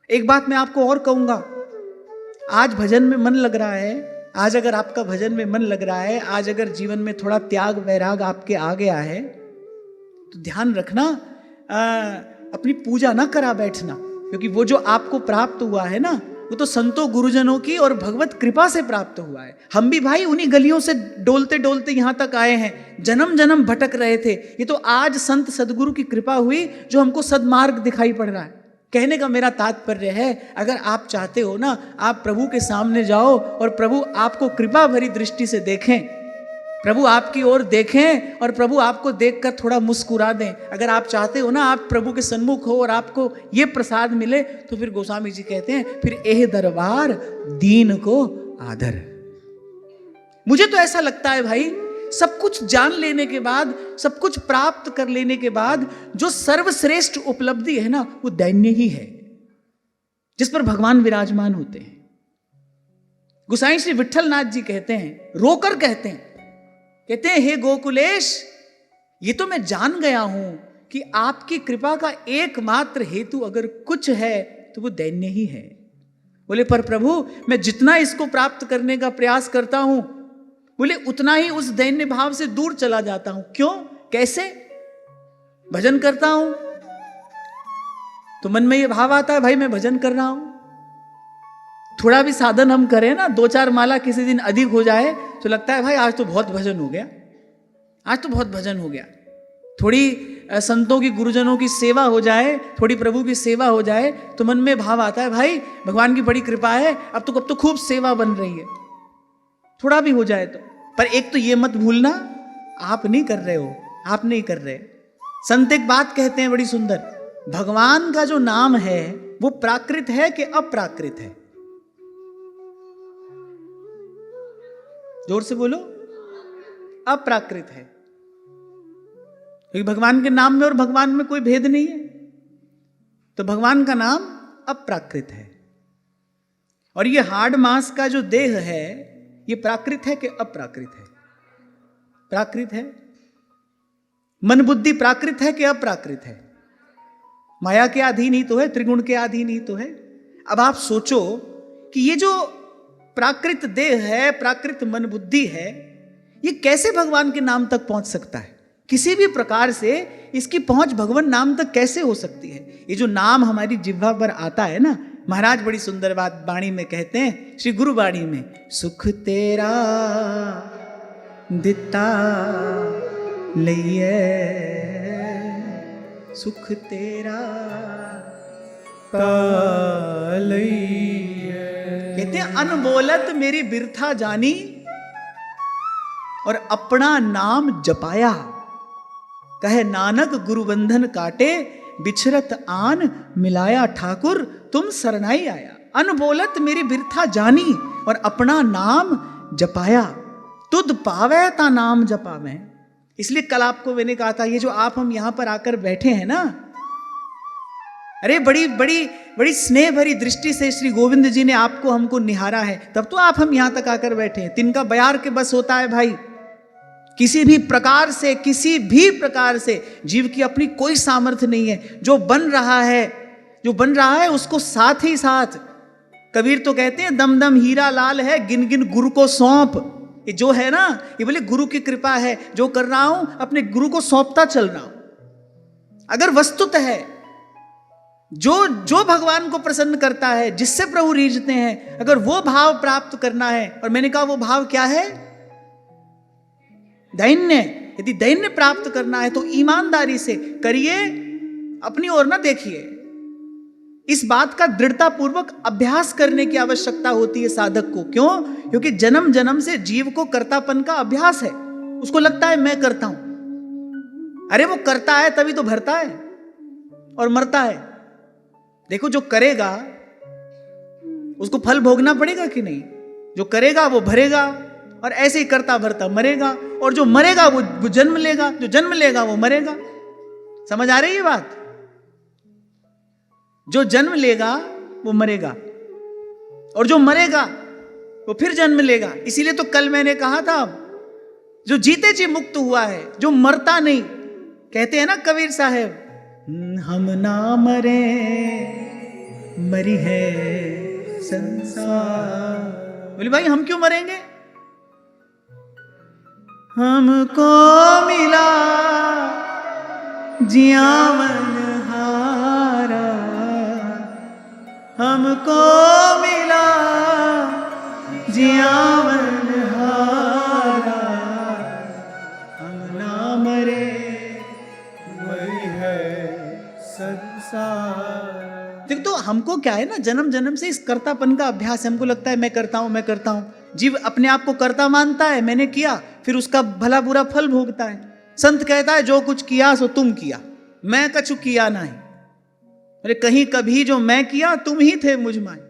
एक बात मैं आपको और कहूंगा, आज भजन में मन लग रहा है, आज अगर आपका भजन में मन लग रहा है, आज अगर जीवन में थोड़ा त्याग वैराग आपके आ गया है, तो ध्यान रखना, अपनी पूजा ना करा बैठना, क्योंकि वो जो आपको प्राप्त हुआ है ना, वो तो संतों गुरुजनों की और भगवत कृपा से प्राप्त हुआ है। हम भी भाई उन्हीं गलियों से डोलते डोलते यहाँ तक आए हैं, जन्म जन्म भटक रहे थे, ये तो आज संत सदगुरु की कृपा हुई जो हमको सदमार्ग दिखाई पड़ रहा है। कहने का मेरा तात्पर्य है, अगर आप चाहते हो ना, आप प्रभु के सामने जाओ और प्रभु आपको कृपा भरी दृष्टि से देखें, प्रभु आपकी ओर देखें और प्रभु आपको देखकर थोड़ा मुस्कुरा दें। अगर आप चाहते हो ना आप प्रभु के सन्मुख हो और आपको ये प्रसाद मिले, तो फिर गोस्वामी जी कहते हैं, फिर एह दरबार दीन को आदर। मुझे तो ऐसा लगता है भाई, सब कुछ जान लेने के बाद, सब कुछ प्राप्त कर लेने के बाद, जो सर्वश्रेष्ठ उपलब्धि है ना, वो दैन्य ही है, जिस पर भगवान विराजमान होते हैं। गोसाई श्री विट्ठलनाथ जी कहते हैं, रोकर कहते हैं, हे गोकुलेश, ये तो मैं जान गया हूं कि आपकी कृपा का एकमात्र हेतु अगर कुछ है तो वो दैन्य ही है। बोले पर प्रभु, मैं जितना इसको प्राप्त करने का प्रयास करता हूं, बोले उतना ही उस दैन्य भाव से दूर चला जाता हूं। क्यों, कैसे? भजन करता हूं तो मन में ये भाव आता है, भाई मैं भजन कर रहा हूं। थोड़ा भी साधन हम करें ना, 2-4 माला किसी दिन अधिक हो जाए तो लगता है भाई आज तो बहुत भजन हो गया, आज तो बहुत भजन हो गया। थोड़ी संतों की गुरुजनों की सेवा हो जाए, थोड़ी प्रभु की सेवा हो जाए, तो मन में भाव आता है, भाई भगवान की बड़ी कृपा है, अब तो खूब सेवा बन रही है। थोड़ा भी हो जाए तो, पर एक तो ये मत भूलना, आप नहीं कर रहे हो, आप नहीं कर रहे। संत एक बात कहते हैं बड़ी सुंदर, भगवान का जो नाम है वो प्राकृत है कि अप्राकृत है? जोर से बोलो। अप्राकृत है, क्योंकि भगवान के नाम में और भगवान में कोई भेद नहीं है, तो भगवान का नाम अप्राकृत है। और ये हाड़ मांस का जो देह है, ये प्राकृत है कि अप्राकृत है? प्राकृत है। मन बुद्धि प्राकृत है कि अप्राकृत है? माया के अधीन ही तो है, त्रिगुण के अधीन ही तो है। अब आप सोचो कि ये जो प्राकृत देह है, प्राकृत मन बुद्धि है, ये कैसे भगवान के नाम तक पहुंच सकता है? किसी भी प्रकार से इसकी पहुंच भगवान नाम तक कैसे हो सकती है? ये जो नाम हमारी जिह्वा पर आता है ना, महाराज बड़ी सुंदर बात वाणी में कहते हैं, श्री गुरु वाणी में, सुख तेरा दिता लइए, सुख तेरा लइए। कहते हैं, अनबोलत मेरी बिरथा जानी और अपना नाम जपाया, कहे नानक गुरु बंधन काटे, बिछरत आन मिलाया, ठाकुर तुम सरनाई आया। अनबोलत मेरी बिरथा जानी और अपना नाम जपाया, तुद पावे ता नाम जपावे। इसलिए कल आपको मैंने कहा था, ये जो आप हम यहां पर आकर बैठे हैं ना, अरे बड़ी बड़ी बड़ी स्नेह भरी दृष्टि से श्री गोविंद जी ने आपको हमको निहारा है, तब तो आप हम यहां तक आकर बैठे हैं। तिनका बयार के बस होता है भाई, किसी भी प्रकार से, किसी भी प्रकार से जीव की अपनी कोई सामर्थ्य नहीं है। जो बन रहा है उसको साथ ही साथ, कबीर तो कहते हैं, दम दम हीरा लाल है, गिन गिन गुरु को सौंप। ये जो है ना, ये बोले गुरु की कृपा है, जो कर रहा हूं अपने गुरु को सौंपता चल रहा हूं। अगर वस्तुतः है जो भगवान को प्रसन्न करता है, जिससे प्रभु रीझते हैं, अगर वो भाव प्राप्त करना है, और मैंने कहा वो भाव क्या है? दैन्य। यदि दैन्य प्राप्त करना है तो ईमानदारी से करिए, अपनी ओर ना देखिए। इस बात का दृढ़ता पूर्वक अभ्यास करने की आवश्यकता होती है साधक को। क्यों? क्योंकि जन्म जन्म से जीव को कर्तापन का अभ्यास है। उसको लगता है मैं करता हूं। अरे वो करता है तभी तो भरता है और मरता है। देखो, जो करेगा उसको फल भोगना पड़ेगा कि नहीं? जो करेगा वो भरेगा, और ऐसे ही करता भरता मरेगा, और जो मरेगा वो जन्म लेगा, जो जन्म लेगा वो मरेगा। समझ आ रही है बात? जो जन्म लेगा वो मरेगा, और जो मरेगा वो फिर जन्म लेगा। इसीलिए तो कल मैंने कहा था, जो जीते जी मुक्त हुआ है, जो मरता नहीं। कहते हैं ना कबीर साहब, हम ना मरे मरी है संसार। बोले भाई हम क्यों मरेंगे? हमको मिला जियावन हारा, हमको मिला जियावन हारा, हम ना मरे वही है संसार। देख तो हमको क्या है ना, जन्म जन्म से इस कर्तापन का अभ्यास है। हमको लगता है मैं करता हूं, मैं करता हूं। जीव अपने आप को कर्ता मानता है, मैंने किया, फिर उसका भला बुरा फल भोगता है। संत कहता है जो कुछ किया सो तुम किया, मैं कछु किया नहीं। अरे कहीं कभी जो मैं किया तुम ही थे मुझ में।